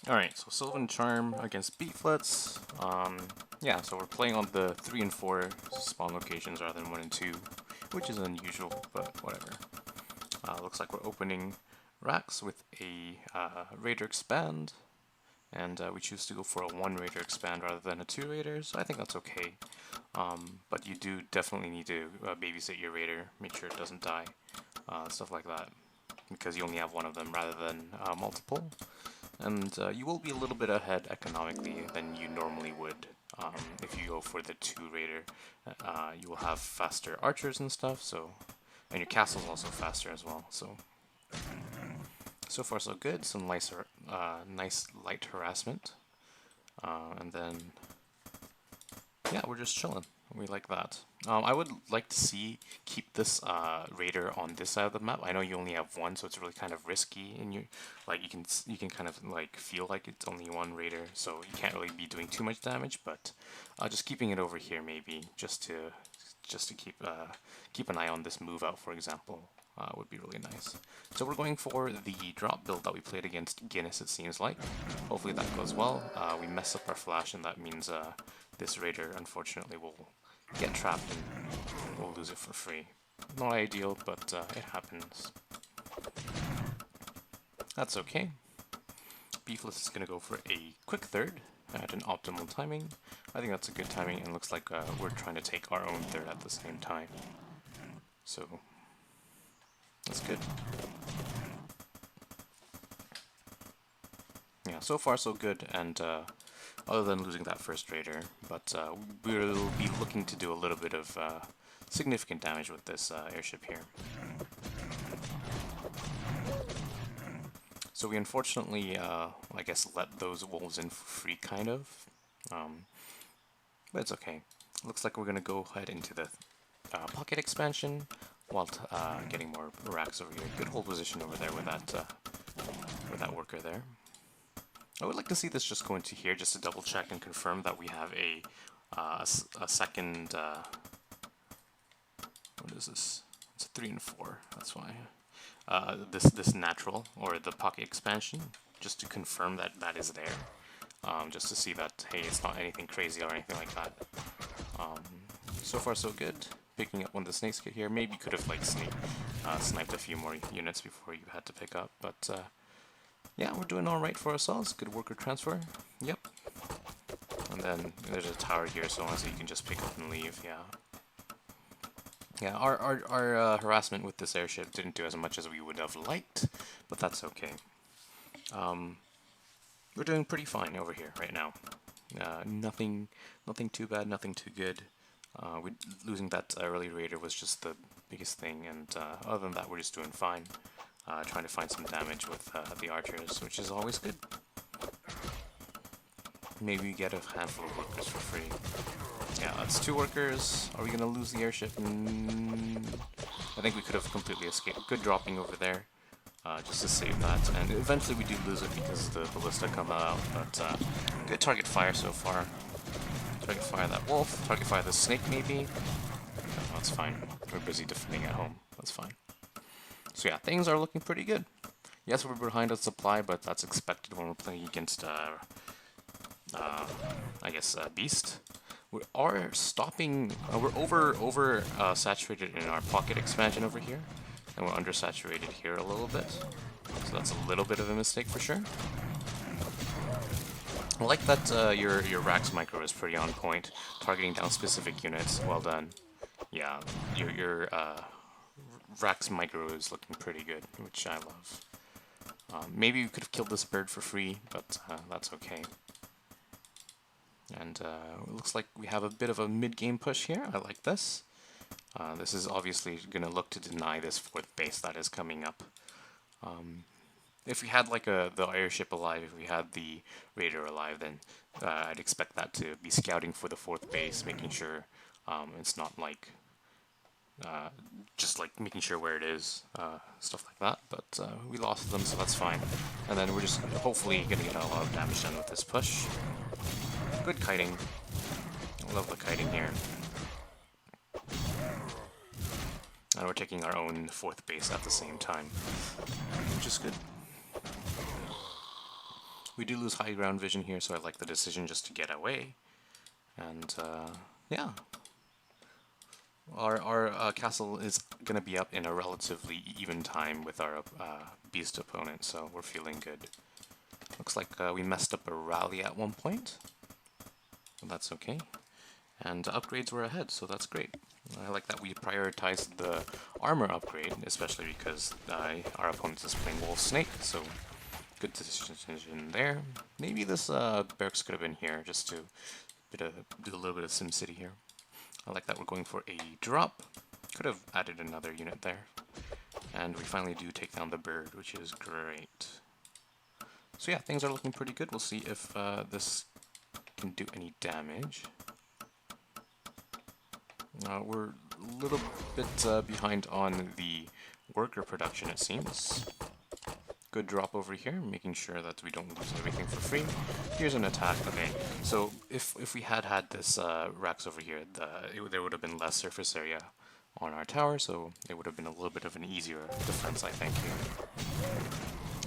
Alright, so Sylvan Charm against Beeflets. Yeah, so we're playing on the 3 and 4 spawn locations rather than 1 and 2, which is unusual, but whatever. Looks like we're opening racks with a Raider Expand, and we choose to go for a 1 Raider Expand rather than a 2 Raider, so I think that's okay. But you do definitely need to babysit your Raider, make sure it doesn't die, stuff like that, because you only have one of them rather than multiple. And you will be a little bit ahead economically than you normally would if you go for the 2 Raider. You will have faster archers and stuff, so, and your castle's also faster as well. So far so good. Some nice, nice light harassment, and then yeah, we're just chilling. We like that. I would like to see keep this raider on this side of the map. I know you only have one, so it's really kind of risky. And you can kind of like feel like it's only one raider, so you can't really be doing too much damage. But just keeping it over here maybe just to keep an eye on this move out, for example, would be really nice. So we're going for the drop build that we played against Guinness, it seems like. Hopefully that goes well. We mess up our flash, and that means this raider unfortunately will get trapped and we'll lose it for free. Not ideal, but it happens. That's okay. Beefless is going to go for a quick third at an optimal timing. I think that's a good timing, and looks like we're trying to take our own third at the same time. So, that's good. Yeah, so far so good, and other than losing that first raider, but we'll be looking to do a little bit of significant damage with this airship here. So we unfortunately, I guess, let those wolves in for free, kind of, but it's okay. Looks like we're going to go ahead into the pocket expansion while getting more racks over here. Good hold position over there with that worker there. I would like to see this just go into here just to double check and confirm that we have a second, what is this? It's a 3 and 4, that's why. This natural, or the pocket expansion, just to confirm that that is there. Just to see that, hey, it's not anything crazy or anything like that. So far so good. Picking up one of the snakes here. Maybe could have like sniped a few more units before you had to pick up, but yeah, we're doing alright for ourselves. Good worker transfer. Yep. And then there's a tower here, so honestly you can just pick up and leave, yeah. Yeah, our harassment with this airship didn't do as much as we would have liked, but that's okay. We're doing pretty fine over here right now. Nothing too bad, nothing too good. Losing that early raider was just the biggest thing, and other than that, we're just doing fine. Trying to find some damage with the archers, which is always good. Maybe we get a handful of workers for free. Yeah, that's 2 workers. Are we going to lose the airship? I think we could have completely escaped. Good dropping over there, just to save that. And eventually we do lose it because the ballista come out, but good target fire so far. Target fire that wolf, target fire the snake maybe. No, that's fine. We're busy defending at home. That's fine. So yeah, things are looking pretty good. Yes, we're behind on supply, but that's expected when we're playing against, I guess, Beast. We are stopping, we're over saturated in our pocket expansion over here, and we're undersaturated here a little bit. So that's a little bit of a mistake for sure. I like that your Rax micro is pretty on point, targeting down specific units. Well done. Yeah, your Rax micro is looking pretty good, which I love. Maybe we could have killed this bird for free, but that's okay. And it looks like we have a bit of a mid-game push here. I like this. This is obviously going to look to deny this 4th base that is coming up. If we had like the airship alive, if we had the raider alive, then I'd expect that to be scouting for the 4th base, making sure it's not like just like making sure where it is, stuff like that. But we lost them, so that's fine. And then we're just hopefully going to get a lot of damage done with this push. Good kiting. I love the kiting here. And we're taking our own 4th base at the same time, which is good. We do lose high ground vision here, so I like the decision just to get away. And yeah, our castle is going to be up in a relatively even time with our beast opponent, so we're feeling good. Looks like we messed up a rally at one point, but that's okay. And upgrades were ahead, so that's great. I like that we prioritized the armor upgrade, especially because our opponent is playing Wolf Snake, so good decision there. Maybe this barracks could have been here, just to do a little bit of SimCity here. I like that we're going for a drop. Could have added another unit there. And we finally do take down the bird, which is great. So yeah, things are looking pretty good. We'll see if this can do any damage. We're a little bit behind on the worker production, it seems. Good drop over here, making sure that we don't lose everything for free. Here's an attack. Okay, so if we had this racks over here, there would have been less surface area on our tower, so it would have been a little bit of an easier defense, I think, here.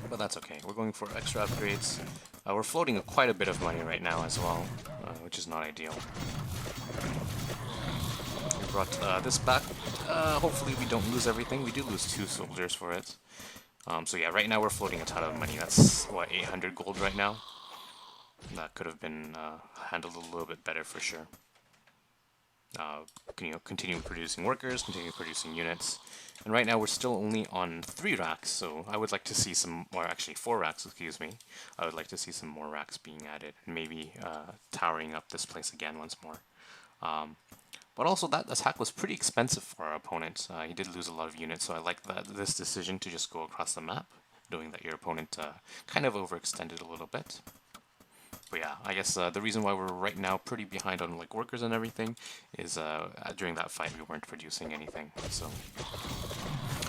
But that's okay. We're going for extra upgrades. We're floating quite a bit of money right now as well, which is not ideal. We brought this back. Hopefully we don't lose everything. We do lose 2 soldiers for it. So yeah, right now we're floating a ton of money. That's, what, 800 gold right now? That could have been handled a little bit better for sure. Continue producing workers, continue producing units. And right now we're still only on 3 racks, so I would like to see some, or actually 4 racks, excuse me. I would like to see some more racks being added, and maybe towering up this place again once more. But also that attack was pretty expensive for our opponent. He did lose a lot of units, so I like this decision to just go across the map, knowing that your opponent kind of overextended a little bit. But yeah, I guess the reason why we're right now pretty behind on like workers and everything is during that fight we weren't producing anything. So,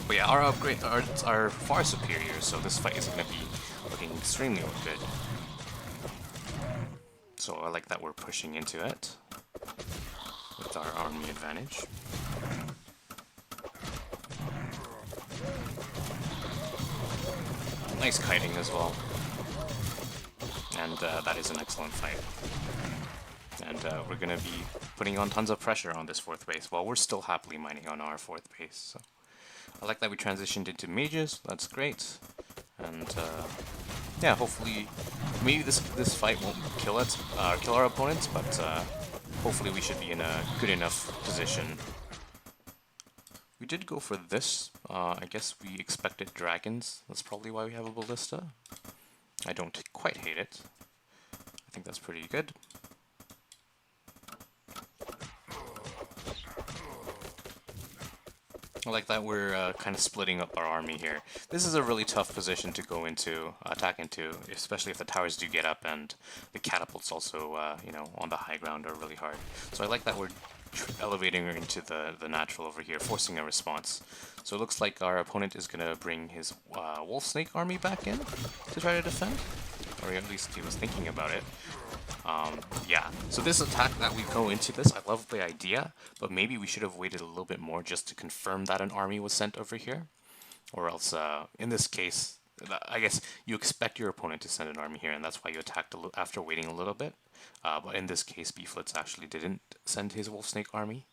but yeah, our upgrades are far superior, so this fight is going to be looking extremely good. So I like that we're pushing into it with our army advantage. Nice kiting as well. And that is an excellent fight. And we're going to be putting on tons of pressure on this 4th base while we're still happily mining on our 4th base. So I like that we transitioned into mages. That's great. And yeah, hopefully, maybe this fight won't kill our opponents, but hopefully we should be in a good enough position. We did go for this. I guess we expected dragons. That's probably why we have a ballista. I don't quite hate it. I think that's pretty good. I like that we're kind of splitting up our army here. This is a really tough position to go into, attack into, especially if the towers do get up and the catapults also, you know, on the high ground are really hard. So I like that we're elevating her into the natural over here, forcing a response. So it looks like our opponent is going to bring his wolf snake army back in to try to defend, or at least he was thinking about it. Yeah, so this attack that we go into this, I love the idea, but maybe we should have waited a little bit more just to confirm that an army was sent over here. Or else, in this case, I guess you expect your opponent to send an army here, and that's why you attacked after waiting a little bit. But in this case, Beeflitz actually didn't send his wolf snake army.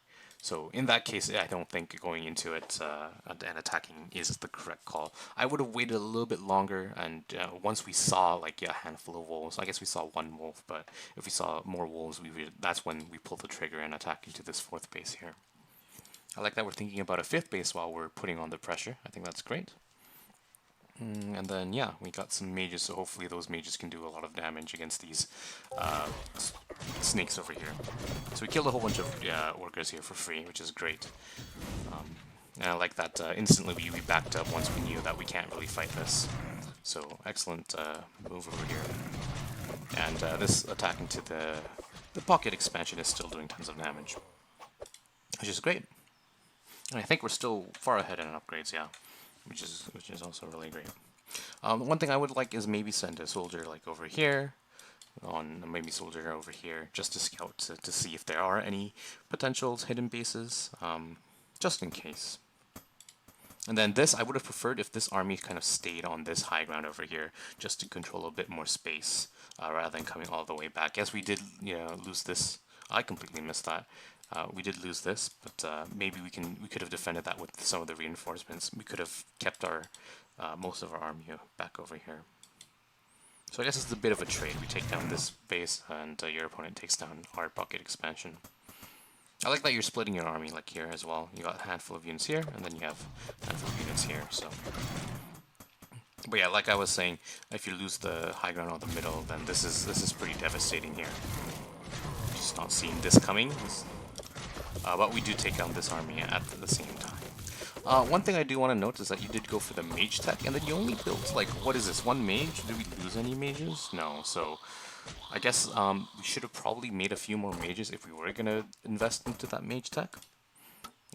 So in that case, I don't think going into it and attacking is the correct call. I would have waited a little bit longer, and once we saw like a handful of wolves, I guess we saw 1 wolf, but if we saw more wolves, that's when we pull the trigger and attack into this 4th base here. I like that we're thinking about a 5th base while we're putting on the pressure. I think that's great. And then, yeah, we got some mages, so hopefully those mages can do a lot of damage against these snakes over here. So we killed a whole bunch of workers here for free, which is great. And I like that instantly we backed up once we knew that we can't really fight this. So excellent move over here. And this attack into the pocket expansion is still doing tons of damage, which is great. And I think we're still far ahead in upgrades, yeah. Which is also really great. One thing I would like is maybe send a soldier like over here, maybe soldier over here, just to scout to see if there are any potential hidden bases, just in case. And then this, I would have preferred if this army kind of stayed on this high ground over here, just to control a bit more space, rather than coming all the way back. Yes, we did, lose this. I completely missed that. We did lose this, but maybe we could have defended that with some of the reinforcements. We could have kept our most of our army back over here. So I guess it's a bit of a trade. We take down this base, and your opponent takes down our pocket expansion. I like that you're splitting your army like here as well. You got a handful of units here, and then you have a handful of units here. So, but yeah, like I was saying, if you lose the high ground or the middle, then this is pretty devastating here. Just not seeing this coming. But we do take down this army at the same time. One thing I do want to note is that you did go for the mage tech, and then you only built, like, what is this, one mage? Did we lose any mages? No, so I guess we should have probably made a few more mages if we were going to invest into that mage tech.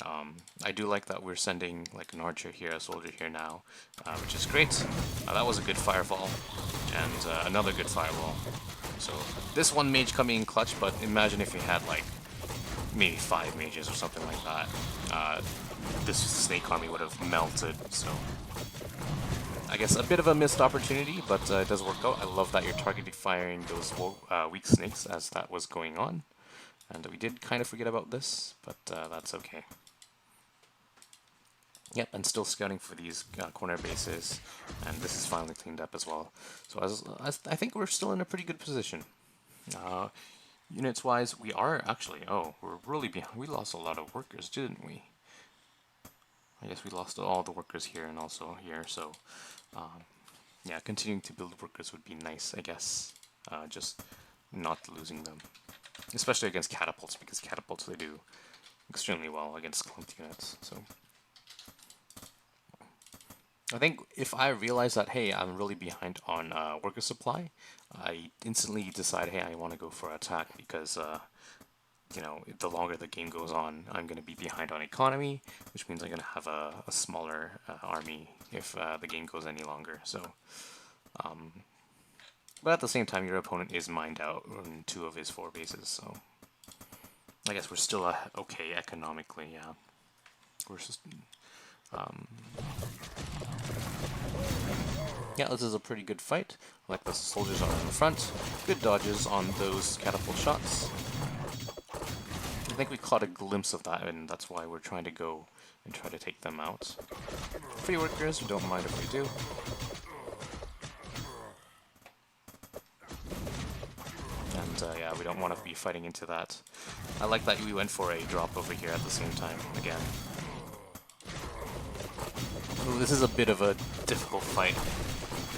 I do like that we're sending like an archer here, a soldier here now, which is great. That was a good firefall, and another good fireball. So this one mage coming in clutch, but imagine if we had like maybe 5 mages or something like that. This snake army would have melted, so I guess a bit of a missed opportunity, but it does work out. I love that you're targeting firing those weak snakes as that was going on. And we did kind of forget about this, but that's okay. Yep, and still scouting for these corner bases, and this is finally cleaned up as well. So as I think we're still in a pretty good position. Units-wise, we are actually, we're really behind. We lost a lot of workers, didn't we? I guess we lost all the workers here and also here, so yeah, continuing to build workers would be nice, I guess. Just not losing them. Especially against catapults, because catapults, they do extremely well against clunked units, so... I think if I realize that, hey, I'm really behind on worker supply, I instantly decide, hey, I want to go for attack because, you know, the longer the game goes on, I'm going to be behind on economy, which means I'm going to have a smaller army if the game goes any longer. So, but at the same time, your opponent is mined out on 2 of his 4 bases, so I guess we're still okay economically. Yeah, we're just. Yeah, this is a pretty good fight. Like the soldiers are in the front. Good dodges on those catapult shots. I think we caught a glimpse of that, and that's why we're trying to go and try to take them out. Free workers, we don't mind if we do. And yeah, we don't want to be fighting into that. I like that we went for a drop over here at the same time, again. Ooh, this is a bit of a difficult fight,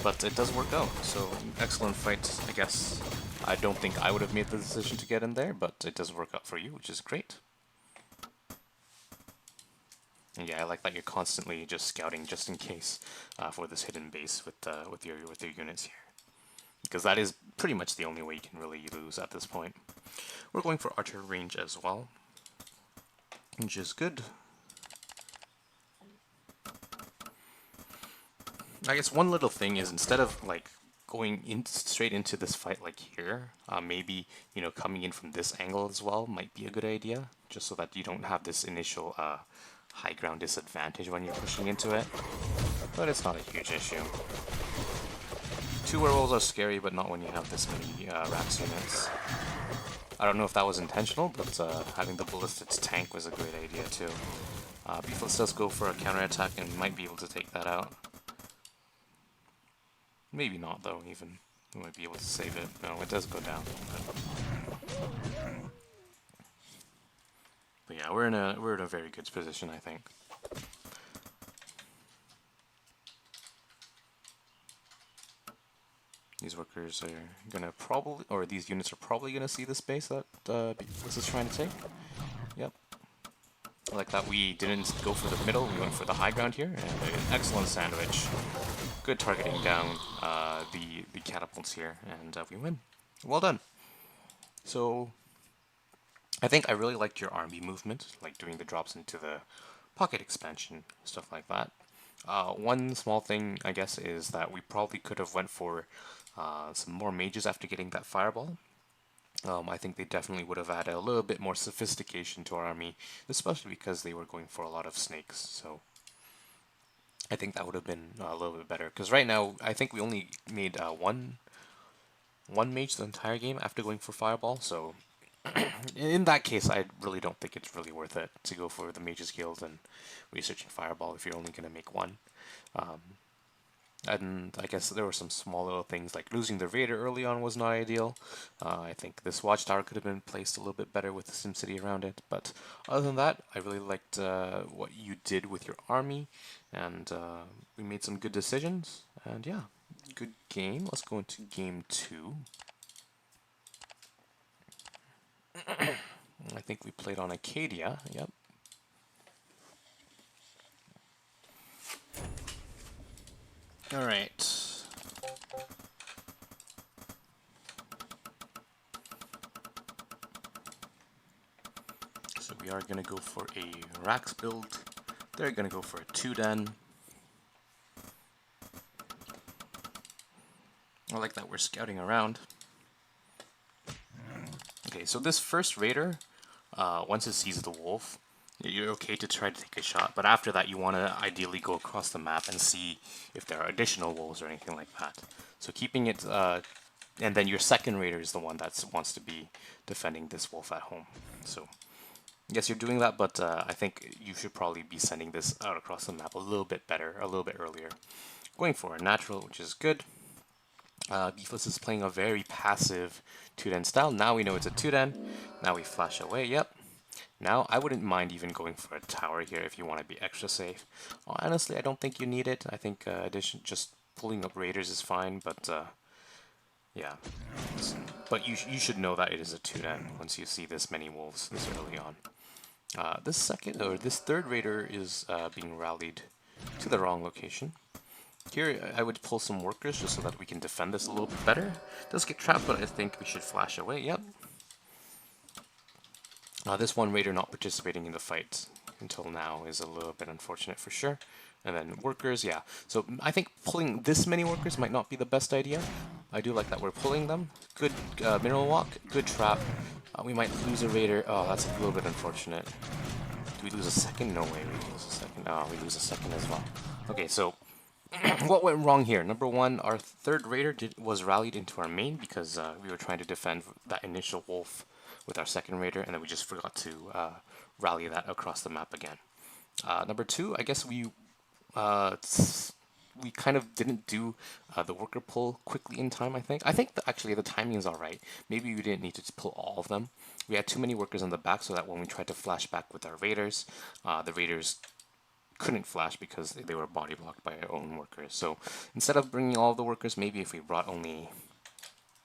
but it does work out, so excellent fight, I guess. I don't think I would have made the decision to get in there, but it does work out for you, which is great. And yeah, I like that you're constantly just scouting just in case for this hidden base with your units here, because that is pretty much the only way you can really lose at this point. We're going for archer range as well, which is good. I guess one little thing is, instead of like going in straight into this fight like here, maybe, you know, coming in from this angle as well might be a good idea, just so that you don't have this initial high ground disadvantage when you're pushing into it. But it's not a huge issue. 2 werewolves are scary, but not when you have this many Rax units. I don't know if that was intentional, but having the ballistics tank was a great idea too. Beefless does go for a counterattack and might be able to take that out. Maybe not, though, even. We might be able to save it. No, it does go down. But yeah, we're in a very good position, I think. These workers are gonna probably, or these units are probably gonna see the space that this is trying to take. Yep. I like that we didn't go for the middle, we went for the high ground here, and an excellent sandwich. Good targeting down the catapults here, and we win. Well done. So, I think I really liked your army movement, like doing the drops into the pocket expansion, stuff like that. One small thing, I guess, is that we probably could have went for some more mages after getting that fireball. I think they definitely would have added a little bit more sophistication to our army, especially because they were going for a lot of snakes. So I think that would have been a little bit better. Because right now, I think we only made one mage the entire game after going for Fireball. So in that case, I really don't think it's really worth it to go for the Mage's Guild and researching Fireball if you're only going to make one. Um, and I guess there were some small little things like losing the Raider early on was not ideal. I think this watchtower could have been placed a little bit better with the SimCity around it. But other than that, I really liked what you did with your army, and we made some good decisions. And yeah, good game. Let's go into game 2. I think we played on Acadia. Yep. All right. So we are going to go for a Rax build. They're going to go for a 2-den. I like that we're scouting around. Okay, so this first raider, once it sees the wolf, you're okay to try to take a shot, but after that you want to ideally go across the map and see if there are additional wolves or anything like that. So keeping it, and then your second raider is the one that wants to be defending this wolf at home. So yes, you're doing that, but I think you should probably be sending this out across the map a little bit better, a little bit earlier. Going for a natural, which is good. Beefless is playing a very passive 2-den style. Now we know it's a 2-den. Now we flash away, yep. Now I wouldn't mind even going for a tower here if you want to be extra safe. Honestly, I don't think you need it. I think just pulling up raiders is fine, but yeah. But you should know that it is a 2-den once you see this many wolves this early on. This third raider is being rallied to the wrong location. Here, I would pull some workers just so that we can defend this a little bit better. It does get trapped, but I think we should flash away. Yep. This one raider not participating in the fight until now is a little bit unfortunate for sure. And then workers, yeah. So I think pulling this many workers might not be the best idea. I do like that we're pulling them. Good mineral walk, good trap. We might lose a raider. Oh, that's a little bit unfortunate. Do we lose a second? No way, we lose a second. Oh, we lose a second as well. Okay, so what went wrong here? Number one, our third raider was rallied into our main because we were trying to defend that initial wolf with our second raider, and then we just forgot to rally that across the map again. Number two, I guess we kind of didn't do the worker pull quickly in time, I think. I think actually the timing is alright. Maybe we didn't need to pull all of them. We had too many workers on the back so that when we tried to flash back with our raiders, the raiders couldn't flash because they were body blocked by our own workers. So instead of bringing all the workers, maybe if we brought only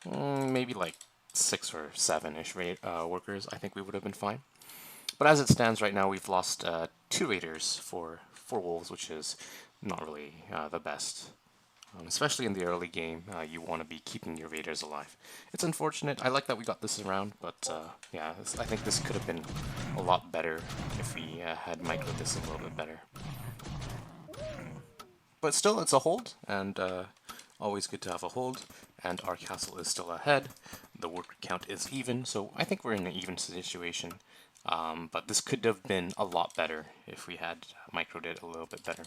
maybe like 6 or 7-ish workers, I think we would have been fine. But as it stands right now, we've lost 2 raiders for 4 wolves, which is not really the best. Especially in the early game, you want to be keeping your raiders alive. It's unfortunate. I like that we got this around, but yeah, I think this could have been a lot better if we had microed this a little bit better. But still, it's a hold, and always good to have a hold. And our castle is still ahead. The worker count is even, so I think we're in an even situation. But this could have been a lot better if we had microed it a little bit better.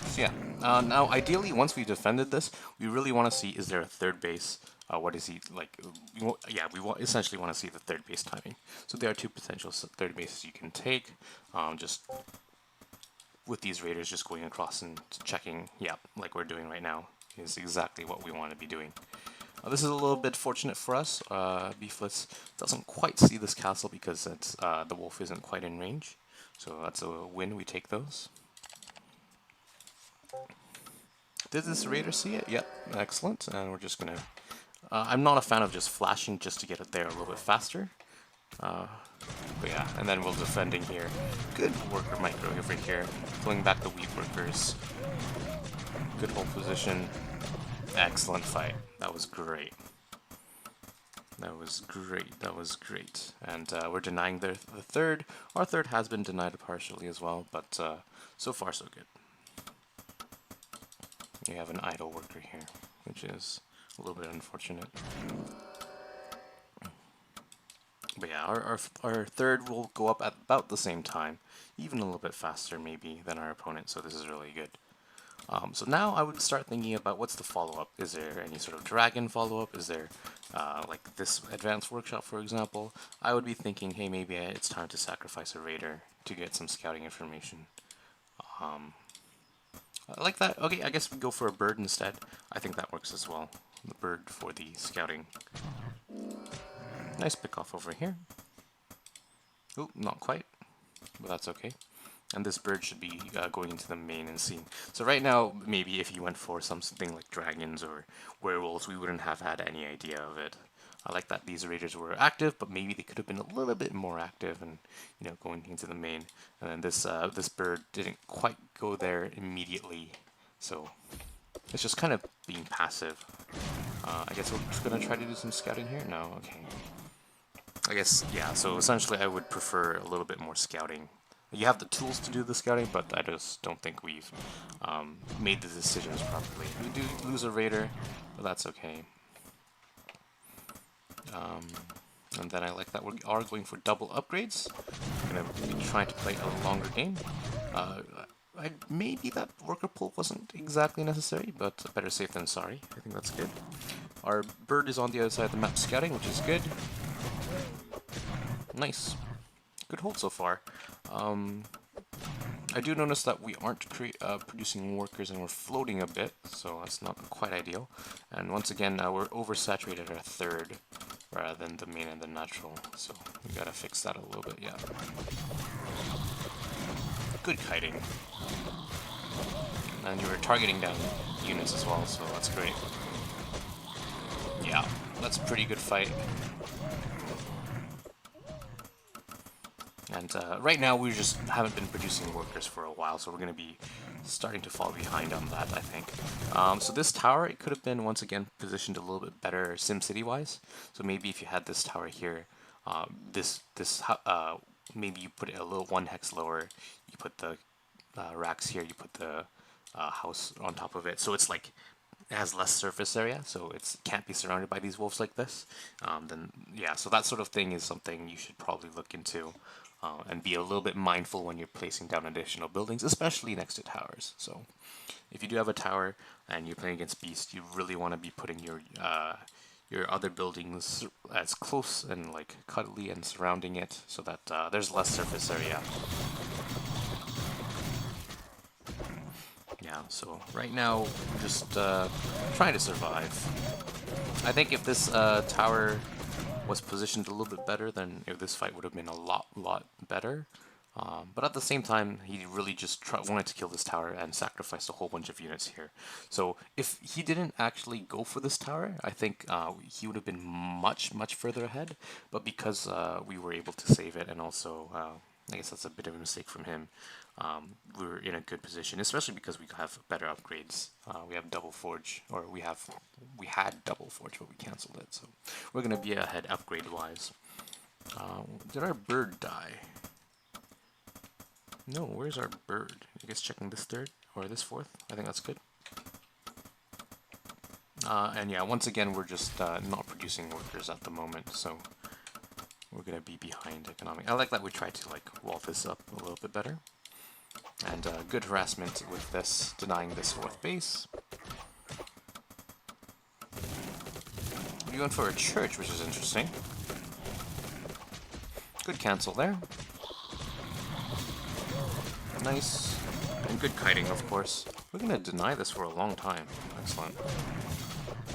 So yeah, now ideally once we defended this, we really want to see is there a third base. What is he like? Essentially want to see the third base timing. So there are 2 potential third bases you can take. Just with these raiders just going across and checking, yeah, like we're doing right now, is exactly what we want to be doing. This is a little bit fortunate for us. Beefless doesn't quite see this castle because it's, the wolf isn't quite in range. So that's a win, we take those. Did this raider see it? Yep, excellent. And we're just gonna... I'm not a fan of just flashing just to get it there a little bit faster. But yeah, and then we'll defending here. Good worker micro over here. Pulling back the weak workers. Good hold position. Excellent fight. That was great. That was great. That was great. And we're denying the third. Our third has been denied partially as well, but so far so good. We have an idle worker here, which is a little bit unfortunate. But yeah, our third will go up at about the same time, even a little bit faster maybe than our opponent, so this is really good. So now I would start thinking about what's the follow-up. Is there any sort of dragon follow-up? Is there like this advanced workshop, for example? I would be thinking, hey, maybe it's time to sacrifice a raider to get some scouting information. I like that. Okay, I guess we go for a bird instead. I think that works as well. The bird for the scouting. Nice pick off over here. Oh, not quite, but that's okay. And this bird should be going into the main and seeing. So right now, maybe if you went for something like dragons or werewolves, we wouldn't have had any idea of it. I like that these raiders were active, but maybe they could have been a little bit more active and, you know, going into the main. And then this bird didn't quite go there immediately, so it's just kind of being passive. I guess we're just gonna try to do some scouting here. No, okay. I guess, yeah, so essentially I would prefer a little bit more scouting. You have the tools to do the scouting, but I just don't think we've made the decisions properly. We do lose a raider, but that's okay. And then I like that we are going for double upgrades. We're going to be trying to play a longer game. Maybe that worker pull wasn't exactly necessary, but better safe than sorry. I think that's good. Our bird is on the other side of the map scouting, which is good. Nice. Good hold so far. I do notice that we aren't producing workers and we're floating a bit, so that's not quite ideal. And once again, we're oversaturated our third rather than the main and the natural, so we gotta fix that a little bit, yeah. Good kiting. And you were targeting down units as well, so that's great. Yeah, that's a pretty good fight. And right now we just haven't been producing workers for a while, so we're going to be starting to fall behind on that, I think. So this tower, it could have been, once again, positioned a little bit better SimCity-wise. So maybe if you had this tower here, maybe you put it a little 1 hex lower, you put the racks here, you put the house on top of it, so it's like it has less surface area, so it can't be surrounded by these wolves like this. Then yeah, so that sort of thing is something you should probably look into and be a little bit mindful when you're placing down additional buildings, especially next to towers. So if you do have a tower and you're playing against beast, you really want to be putting your other buildings as close and like cuddly and surrounding it so that there's less surface area. Yeah, so right now we're just trying to survive. I think if this tower was positioned a little bit better, then this fight would have been a lot better. But at the same time, he really just wanted to kill this tower and sacrificed a whole bunch of units here. So if he didn't actually go for this tower, I think he would have been much further ahead. But because we were able to save it, and also I guess that's a bit of a mistake from him, we were in a good position, especially because we have better upgrades. We have double forge, or we had double forge, but we canceled it. So we're gonna be ahead upgrade wise. Did our bird die? No, where's our bird? I guess checking this third or this fourth. I think that's good. And yeah, once again, we're just not producing workers at the moment, so we're gonna be behind economic. I like that we tried to like wall this up a little bit better. And good harassment with this, denying this fourth base. We went for a church, which is interesting. Good cancel there. Nice. And good kiting, of course. We're gonna deny this for a long time. Excellent.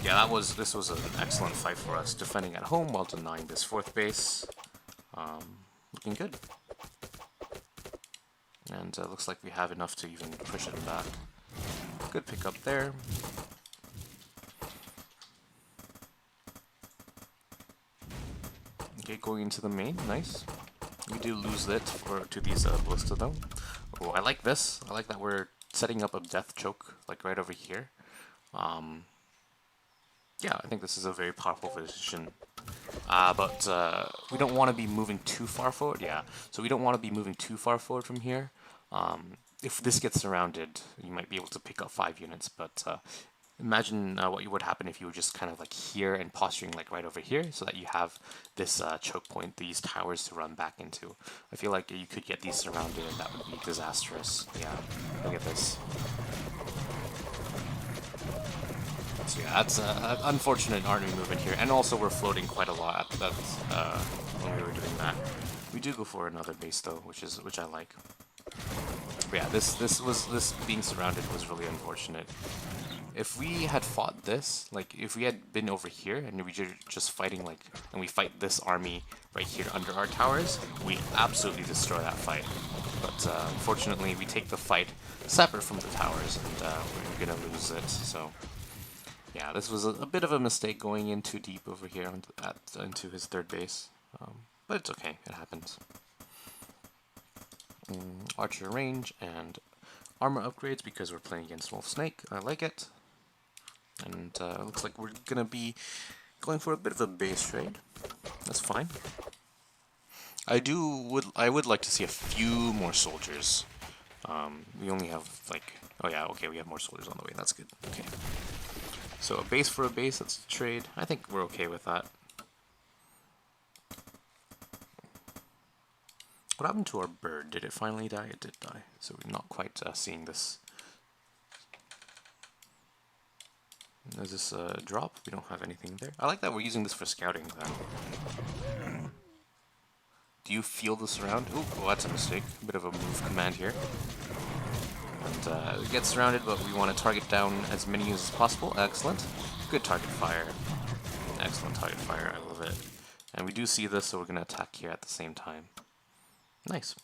Yeah, this was an excellent fight for us, defending at home while denying this fourth base. Looking good. And looks like we have enough to even push it back. Good pickup there. Okay, going into the main, nice. We do lose it to these ballista though. Oh, I like this. I like that we're setting up a death choke, like right over here. Yeah, I think this is a very powerful position. But we don't want to be moving too far forward. Yeah, so we don't want to be moving too far forward from here. If this gets surrounded, you might be able to pick up 5 units, but imagine what would happen if you were just kind of like here and posturing like right over here, so that you have this choke point, these towers to run back into. I feel like you could get these surrounded, and that would be disastrous. Yeah, look at this. So yeah, that's an unfortunate army movement here, and also we're floating quite a lot. That's when we were doing that. We do go for another base though, which I like. But yeah, this being surrounded was really unfortunate. If we had fought this, like if we had been over here and we were just fighting like, and we fight this army right here under our towers, we absolutely destroy that fight. But unfortunately, we take the fight separate from the towers, and we're gonna lose it. So yeah, this was a bit of a mistake going in too deep over here into his third base, but it's okay. It happens. Archer range and armor upgrades because we're playing against Wolf Snake. I like it. And looks like we're gonna be going for a bit of a base trade. That's fine. I would like to see a few more soldiers. We only have like, oh yeah, okay, we have more soldiers on the way. That's good. Okay. So a base for a base. That's a trade. I think we're okay with that. What happened to our bird? Did it finally die? It did die. So we're not quite seeing this. Is this a drop? We don't have anything there. I like that we're using this for scouting then. Do you feel this around? Ooh, well, that's a mistake. A bit of a move command here. And we get surrounded, but we want to target down as many as possible. Excellent. Good target fire. Excellent target fire. I love it. And we do see this, so we're going to attack here at the same time. Nice.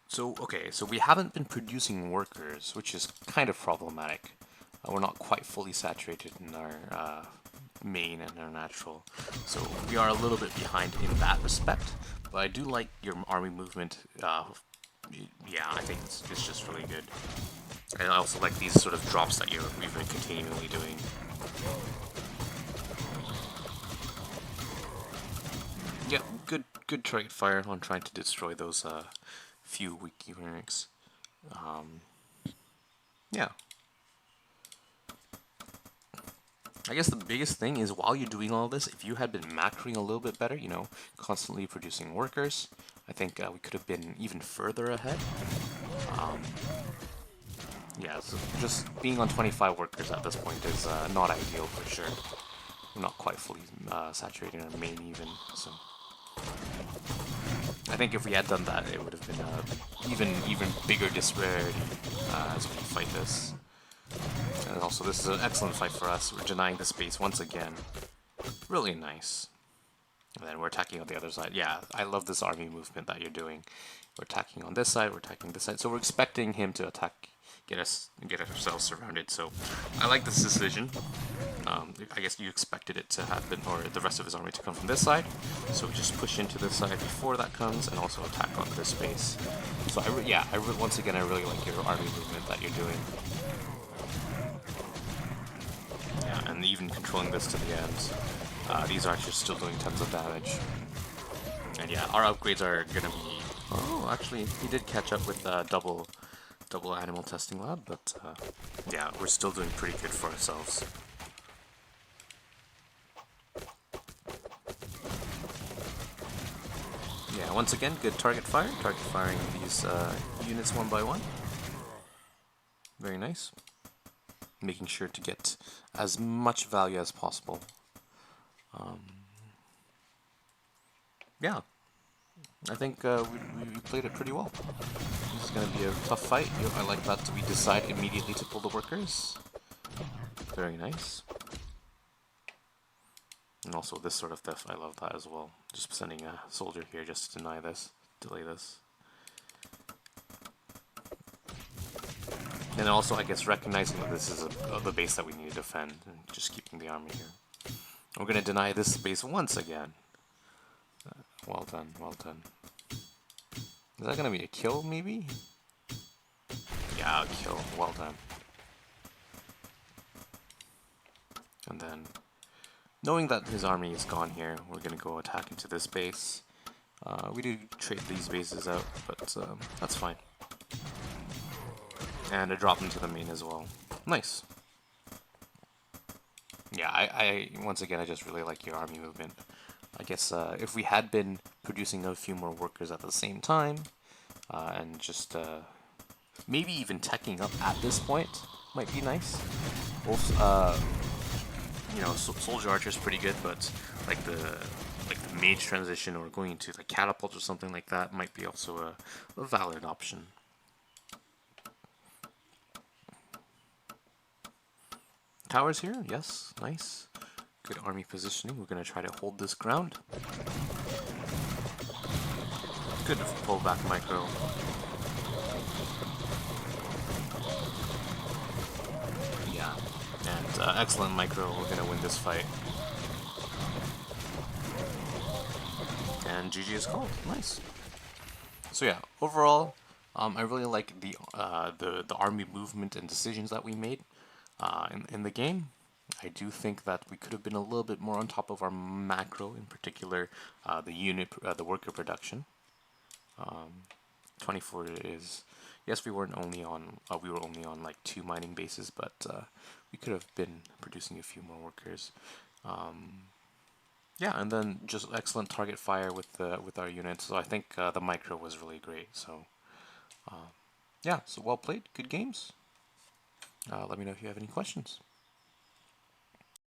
So, okay, so we haven't been producing workers, which is kind of problematic. We're not quite fully saturated in our main and our natural, so we are a little bit behind in that respect, but I do like your army movement. Yeah, I think it's just really good. And I also like these sort of drops that we've been continually doing. Yeah, good target fire on trying to destroy those few weak units. Yeah. I guess the biggest thing is while you're doing all this, if you had been macroing a little bit better, you know, constantly producing workers, I think we could have been even further ahead. Yeah, so just being on 25 workers at this point is not ideal for sure. We're not quite fully saturated in our main even, so... I think if we had done that, it would have been even bigger disparity as we fight this. And also, this is an excellent fight for us. We're denying the space once again. Really nice. And then we're attacking on the other side. Yeah, I love this army movement that you're doing. We're attacking on this side, we're attacking this side. So we're expecting him to attack, get ourselves surrounded. So I like this decision. I guess you expected it to happen, or the rest of his army to come from this side. So we just push into this side before that comes, and also attack on this space. So once again, I really like your army movement that you're doing. Yeah, and even controlling this to the end. These archers still doing tons of damage. And yeah, our upgrades are gonna be... Oh, actually, he did catch up with double animal testing lab, but yeah, we're still doing pretty good for ourselves. Yeah, once again, good target firing these units one by one. Very nice. Making sure to get as much value as possible. Yeah, I think we played it pretty well. This is going to be a tough fight. I like that we decide immediately to pull the workers. Very nice. And also this sort of stuff, I love that as well. Just sending a soldier here just to delay this. And also, I guess, recognizing that this is the base that we need to defend, and just keeping the army here. We're going to deny this base once again. Well done, well done. Is that going to be a kill, maybe? Yeah, a kill. Well done. And then, knowing that his army is gone here, we're going to go attack into this base. We do trade these bases out, but that's fine. And a drop into the main as well. Nice. Yeah, I once again, I just really like your army movement. I guess if we had been producing a few more workers at the same time, and just maybe even teching up at this point might be nice. Also, you know, soldier archer is pretty good, but like the mage transition or going into like catapult or something like that might be also a valid option. Towers here, yes, nice. Good army positioning. We're gonna try to hold this ground. Good pullback micro. Yeah, and excellent micro. We're gonna win this fight. And GG is called. Nice. So yeah, overall, I really like the army movement and decisions that we made in the game. I do think that we could have been a little bit more on top of our macro, in particular, the worker production. 24 is, yes, we were only on like 2 mining bases, but we could have been producing a few more workers. Yeah, and then just excellent target fire with our units. So I think the micro was really great. So yeah, so well played, good games. Let me know if you have any questions.